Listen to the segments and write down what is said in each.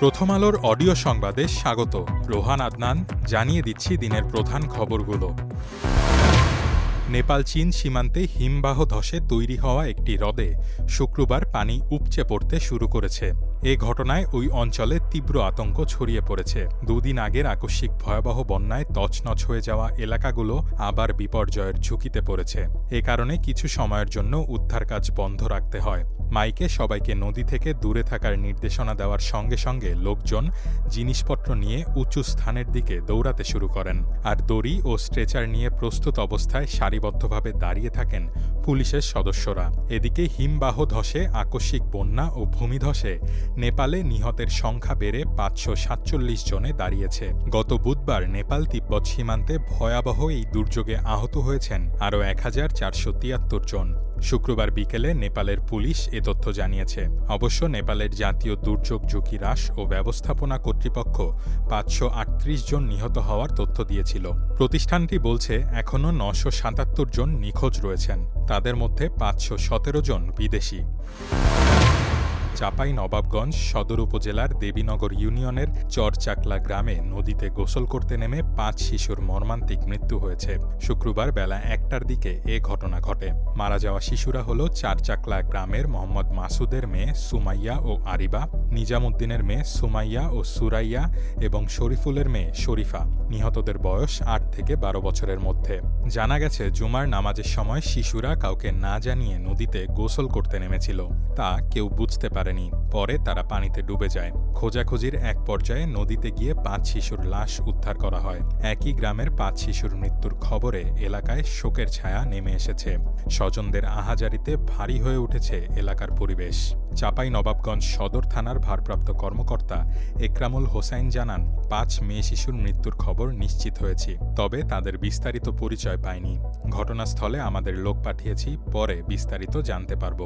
প্রথম আলোর অডিও সংবাদে স্বাগত। রোহান আদনান জানিয়ে দিচ্ছি দিনের প্রধান খবরগুলো। নেপাল চীন সীমান্তে হিমবাহ ধসে তৈরি হওয়া একটি হ্রদে শুক্রবার পানি উপচে পড়তে শুরু করেছে। এ ঘটনায় ওই অঞ্চলে তীব্র আতঙ্ক ছড়িয়ে পড়েছে। দুদিন আগের আকস্মিক ভয়াবহ বন্যায় তছনছ হয়ে যাওয়া এলাকাগুলো আবার বিপর্যয়ের ঝুঁকিতে পড়েছে। এ কারণে কিছু সময়ের জন্য উদ্ধার কাজ বন্ধ রাখতে হয়। মাইকে সবাইকে নদী থেকে দূরে থাকার নির্দেশনা দেওয়ার সঙ্গে সঙ্গে লোকজন জিনিসপত্র নিয়ে উঁচু স্থানের দিকে দৌড়াতে শুরু করেন। আর দড়ি ও স্ট্রেচার নিয়ে প্রস্তুত অবস্থায় সারিবদ্ধভাবে দাঁড়িয়ে থাকেন পুলিশের সদস্যরা। এদিকে হিমবাহ ধসে আকস্মিক বন্যা ও ভূমিধসে নেপালে নিহতের সংখ্যা বেড়ে ৫৪৭ জনে দাঁড়িয়েছে। গত বুধবার নেপাল তিব্বত সীমান্তে ভয়াবহ এই দুর্যোগে আহত হয়েছেন আরও ১,৪৭৩ জন। শুক্রবার বিকেলে নেপালের পুলিশ এ তথ্য জানিয়েছে। অবশ্য নেপালের জাতীয় দুর্যোগ ঝুঁকি হ্রাস ও ব্যবস্থাপনা কর্তৃপক্ষ ৫৩৮ জন নিহত হওয়ার তথ্য দিয়েছিল। প্রতিষ্ঠানটি বলছে এখনও ৯৭৭ জন নিখোঁজ রয়েছেন, তাদের মধ্যে ৫১৭ জন বিদেশি। চাঁপাইনবাবগঞ্জ সদর উপজেলার দেবীনগর ইউনিয়নের চরচাকলা গ্রামে নদীতে গোসল করতে নেমে ৫ শিশুর মর্মান্তিক মৃত্যু হয়েছে। শুক্রবার বেলা ১টার দিকে এ ঘটনা ঘটে। মারা যাওয়া শিশুরা হল চারচাকলা গ্রামের মোহাম্মদ মাসুদের মেয়ে সুমাইয়া ও আরিবা, নিজামুদ্দিনের মেয়ে সুমাইয়া ও সুরাইয়া এবং শরীফুলের মেয়ে শরীফা। নিহতদের বয়স ৮ থেকে ১২ বছরের মধ্যে। জানা গেছে জুমার নামাজের সময় শিশুরা কাউকে না জানিয়ে নদীতে গোসল করতে নেমেছিল। তা কেউ বুঝতে পারেনি। পরে তারা পানিতে ডুবে যায়। খোঁজাখুঁজির এক পর্যায়ে নদীতে গিয়ে ৫ শিশুর লাশ উদ্ধার করা হয়। একই গ্রামের ৫ শিশুর মৃত্যুর খবরে এলাকায় শোকের ছায়া নেমে এসেছে। স্বজনদের আহাজারিতে ভারী হয়ে উঠেছে এলাকার পরিবেশ। চাঁপাইনবাবগঞ্জ সদর থানার ভারপ্রাপ্ত কর্মকর্তা একরামুল হোসাইন জানান, ৫ মেয়ে শিশুর মৃত্যুর খবর নিশ্চিত হয়েছি, তবে তাদের বিস্তারিত পরিচয় পাইনি। ঘটনাস্থলে আমাদের লোক পাঠিয়েছি, পরে বিস্তারিত জানতে পারব।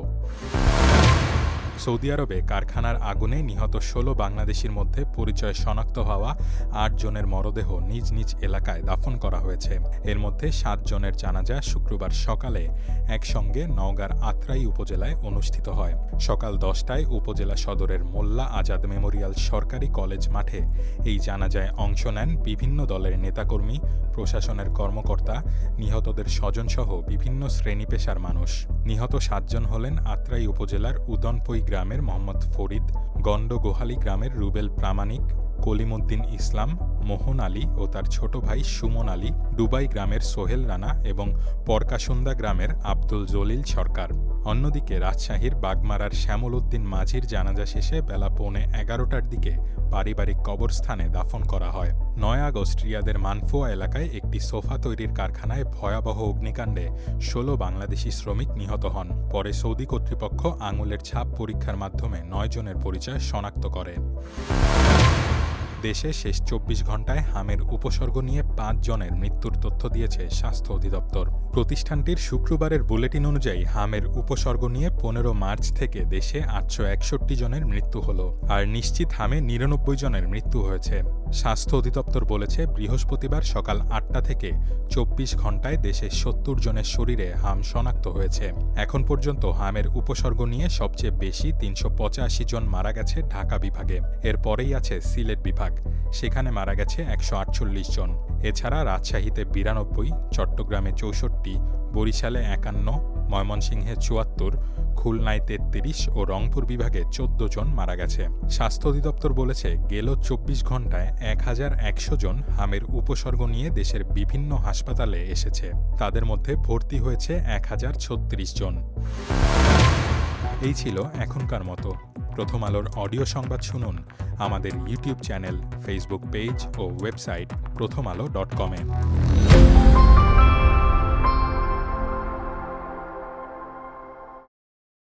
সৌদি আরবে কারখানার আগুনে নিহত ১৬ বাংলাদেশির মধ্যে পরিচয় শনাক্ত হওয়া ৮ জনের মরদেহ নিজ নিজ এলাকায় দাফন করা হয়েছে। এর মধ্যে ৭ জনের জানাজা শুক্রবার সকালে একসঙ্গে নওগাঁর আত্রাই উপজেলায় অনুষ্ঠিত হয়। সকাল ১০টায় উপজেলা সদরের মোল্লা আজাদ মেমোরিয়াল সরকারি কলেজ মাঠে এই জানাজায় অংশ নেন বিভিন্ন দলের নেতাকর্মী, প্রশাসনের কর্মকর্তা, নিহতদের স্বজনসহ বিভিন্ন শ্রেণী পেশার মানুষ। নিহত ৭ জন হলেন আত্রাই উপজেলার উদনপই গ্রামের মোহাম্মদ ফরিদ, গন্ডগোহালী গ্রামের রুবেল প্রামাণিক, কলিমুদ্দিন ইসলাম, মোহন আলী ও তার ছোট ভাই সুমন আলী, ডুবাই গ্রামের সোহেল রানা এবং পরকাসুন্দা গ্রামের আব্দুল জলিল সরকার। অন্যদিকে রাজশাহীর বাগমারার শ্যামল উদ্দিন মাঝির জানাজা শেষে বেলা ১:৩০টার দিকে পারিবারিক কবরস্থানে দাফন করা হয়। ৯ আগস্ট রিয়াদের মানফুয়া এলাকায় একটি সোফা তৈরির কারখানায় ভয়াবহ অগ্নিকাণ্ডে ১৬ বাংলাদেশি শ্রমিক নিহত হন। পরে সৌদি কর্তৃপক্ষ আঙুলের ছাপ পরীক্ষার মাধ্যমে ৯ জনের পরিচয় শনাক্ত করে। দেশে শেষ ২৪ ঘণ্টায় হামের উপসর্গ নিয়ে ৫ জনের মৃত্যুর তথ্য দিয়েছে স্বাস্থ্য অধিদপ্তর। প্রতিষ্ঠানটির শুক্রবারের বুলেটিন অনুযায়ী হামের উপসর্গ নিয়ে ১৫ মার্চ থেকে দেশে ৮৬১ জনের মৃত্যু হল, আর নিশ্চিত হামে ৯৯ জনের মৃত্যু হয়েছে। স্বাস্থ্য অধিদপ্তর বলেছে, বৃহস্পতিবার সকাল ৮টা থেকে ২৪ ঘণ্টায় দেশে ৭০ জনের শরীরে হাম শনাক্ত হয়েছে। এখন পর্যন্ত হামের উপসর্গ নিয়ে সবচেয়ে বেশি ৩৮৫ জন মারা গেছে ঢাকা বিভাগে। এরপরেই আছে সিলেট বিভাগ, সেখানে মারা গেছে ১৪৮ জন। এছাড়া রাজশাহীতে ৯২, চট্টগ্রামে ৬৪, বরিশালে ৫১, ময়মনসিংহে ৭৪, খুলনায় ৩৩ ও রংপুর বিভাগে ১৪ জন মারা গেছে। স্বাস্থ্য অধিদপ্তর বলেছে, গেল ২৪ ঘণ্টায় ১,১০০ জন হামের উপসর্গ নিয়ে দেশের বিভিন্ন হাসপাতালে এসেছে। তাদের মধ্যে ভর্তি হয়েছে ১,০৩৬ জন। এই ছিল এখনকার মতো। প্রথম আলোর অডিও সংবাদ শুনুন আমাদের ইউটিউব চ্যানেল, ফেসবুক পেজ ও ওয়েবসাইট prothomalo.com-এ।